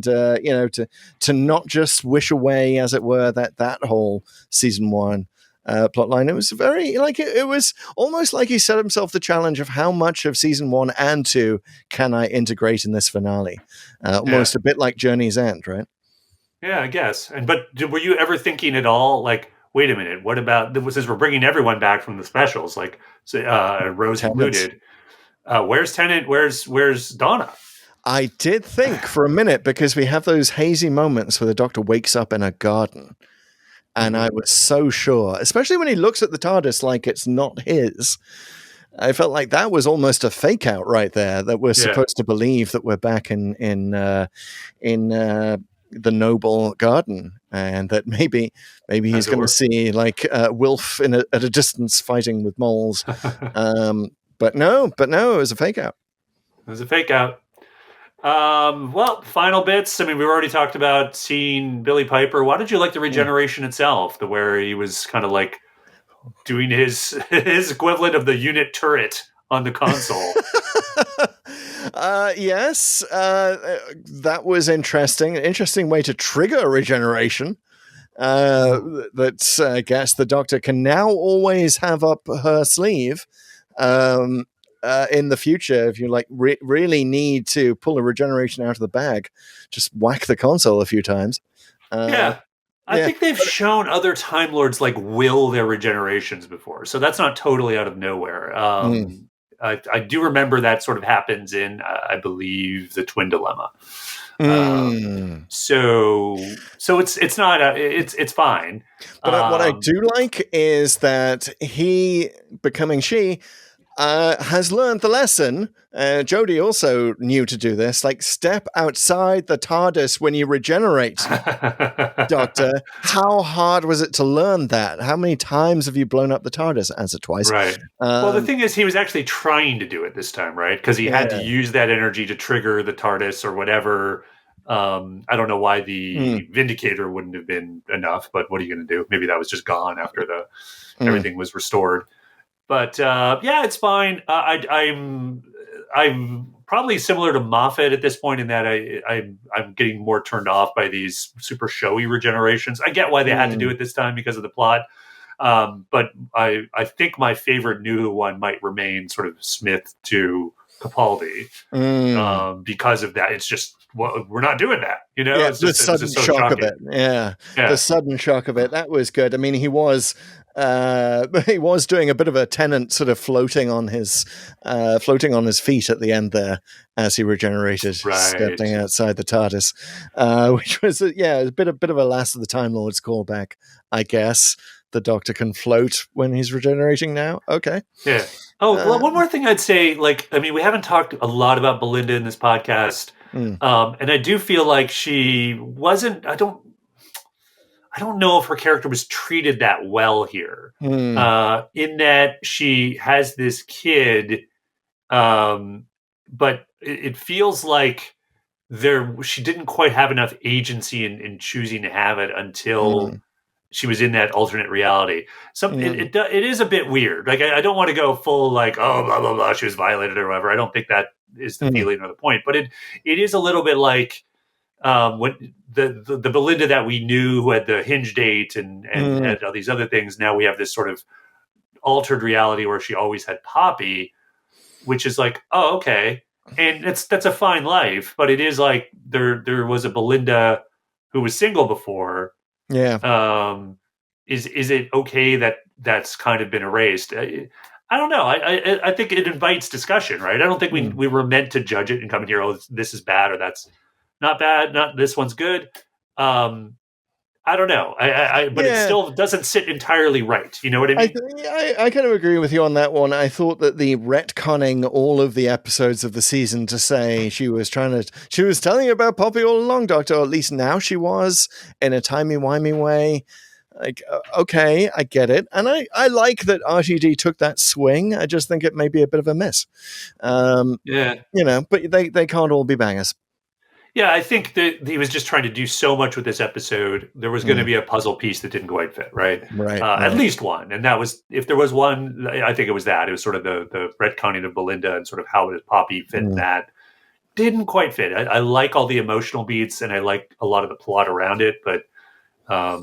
to not just wish away, as it were, that whole season 1 plotline. It was very it was almost like he set himself the challenge of how much of season 1 and 2 can I integrate in this finale. Almost a bit like Journey's End, right? Yeah, I guess. But were you ever thinking at all like, wait a minute, what about, since we're bringing everyone back from the specials, like Rose included, where's Tennant, where's Donna? I did think for a minute, because we have those hazy moments where the Doctor wakes up in a garden, and I was so sure, especially when he looks at the TARDIS like it's not his. I felt like that was almost a fake out right there, that we're supposed to believe that we're back in the noble garden, and that maybe he's going to see like Wilf at a distance fighting with moles. But no, it was a fake out. It was a fake out. Well, final bits. I mean, we've already talked about seeing Billy Piper. Why did you like the regeneration itself, where he was kind of like doing his equivalent of the unit turret on the console? Yes, that was interesting. An interesting way to trigger regeneration. that I guess the Doctor can now always have up her sleeve in the future. If you like really need to pull a regeneration out of the bag, just whack the console a few times. I think they've shown other Time Lords like will their regenerations before, so that's not totally out of nowhere. I do remember that sort of happens in, I believe, the Twin Dilemma. So it's not it's fine. But what I do like is that he becoming she has learned the lesson. Jodie also knew to do this. Like, step outside the TARDIS when you regenerate, Doctor. How hard was it to learn that? How many times have you blown up the TARDIS? Answer twice. Right. Well, the thing is, he was actually trying to do it this time, right? Because he had to use that energy to trigger the TARDIS or whatever. I don't know why the Vindicator wouldn't have been enough, but what are you going to do? Maybe that was just gone after everything was restored. But it's fine. I'm probably similar to Moffat at this point in that I'm getting more turned off by these super showy regenerations. I get why they had to do it this time because of the plot. But I think my favorite new one might remain sort of Smith to Capaldi because of that. It's just, we're not doing that, you know. It's the sudden shock of it. The sudden shock of it. That was good. I mean, he was doing a bit of a Tennant sort of floating on his feet at the end there as he regenerated, stepping outside the TARDIS, which was a bit of a Last of the Time Lords callback, I guess. The Doctor can float when he's regenerating now. Okay. Yeah. Oh, well, one more thing I'd say, we haven't talked a lot about Belinda in this podcast. And I do feel like she wasn't, I don't know if her character was treated that well here. In that she has this kid, but it feels like she didn't quite have enough agency in choosing to have it until she was in that alternate reality. It is a bit weird. Like, I don't want to go full like, oh, blah, blah, blah, she was violated or whatever. I don't think that is the feeling or the point, but it is a little bit like when the Belinda that we knew who had the hinge date and had all these other things. Now we have this sort of altered reality where she always had Poppy, which is like, oh, okay. And that's a fine life, but it is like there was a Belinda who was single before. Yeah. Is it okay that that's kind of been erased? I don't know. I think it invites discussion, right? I don't think we were meant to judge it and come in here, oh, this is bad or that's not bad. Not this one's good. I don't know. But it still doesn't sit entirally right. You know what I mean? I kind of agree with you on that one. I thought that the retconning all of the episodes of the season to say she was telling you about Poppy all along, Doctor, or at least now she was, in a timey-wimey way. Like, okay, I get it. And I like that RTD took that swing. I just think it may be a bit of a miss. You know, but they can't all be bangers. Yeah, I think that he was just trying to do so much with this episode. There was going to be a puzzle piece that didn't quite fit, right? Right. At least one. And that was, if there was one, I think it was that. It was sort of the retconning of Belinda and sort of how did Poppy fit in that. Didn't quite fit. I like all the emotional beats and I like a lot of the plot around it, but I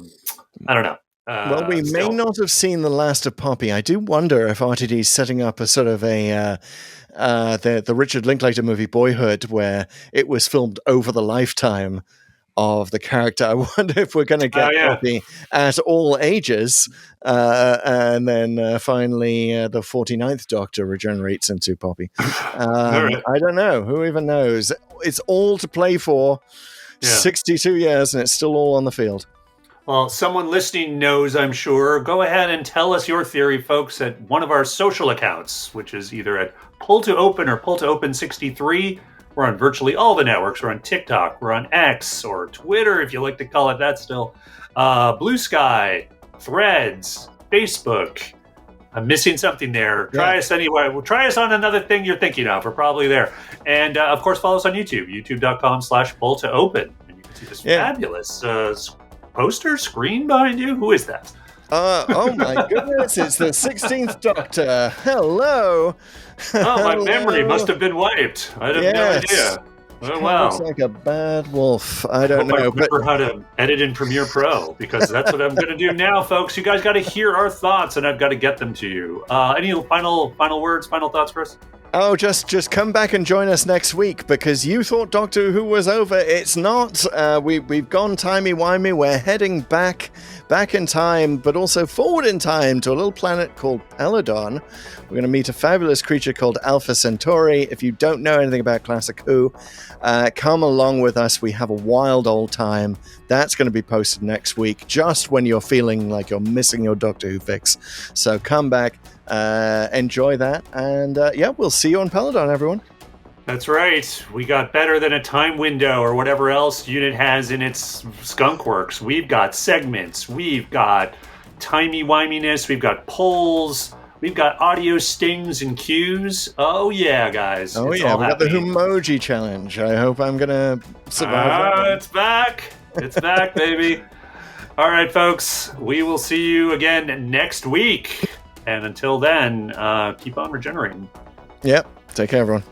don't know. Well, we may not have seen the last of Poppy. I do wonder if RTD is setting up a sort of the Richard Linklater movie Boyhood, where it was filmed over the lifetime of the character. I wonder if we're going to get Poppy at all ages, and then finally the 49th Doctor regenerates into Poppy. I don't know. Who even knows? It's all to play for. 62 years, and it's still all on the field. Well, someone listening knows, I'm sure. Go ahead and tell us your theory, folks, at one of our social accounts, which is either at Pull to Open or Pull to Open 63. We're on virtually all the networks. We're on TikTok. We're on X or Twitter, if you like to call it that still. Blue Sky, Threads, Facebook. I'm missing something there. Try us anyway. Try us on another thing you're thinking of. We're probably there. And, of course, follow us on YouTube, youtube.com/Pull to Open. And you can see this fabulous poster screen behind you. Who is that? Oh my goodness, it's the 16th Doctor. Hello. Oh, my memory must have been wiped. I have no idea. Oh, Looks wow. like a bad wolf. I don't I know, but remember how to edit in Premiere Pro, because that's what I'm going to do now, folks. You guys got to hear our thoughts, and I've got to get them to you. Any final words, final thoughts, Chris? oh, just come back and join us next week because you thought Doctor Who was over. It's not. We've gone timey-wimey. We're heading back in time, but also forward in time to a little planet called Peladon. We're going to meet a fabulous creature called Alpha Centauri. If you don't know anything about Classic Who, come along with us. We have a wild old time. That's going to be posted next week, just when you're feeling like you're missing your Doctor Who fix. So come back, enjoy that, and we'll see you on Peladon, everyone. That's right. We got better than a time window or whatever else unit has in its skunk works. We've got segments. We've got timey-wiminess. We've got polls. We've got audio stings and cues. Oh, yeah, guys. Oh, It's yeah, all we got the happening. Humoji challenge. I hope I'm going to survive that one. It's back. It's back, baby. All right, folks. We will see you again next week. And until then, keep on regenerating. Yep. Take care, everyone.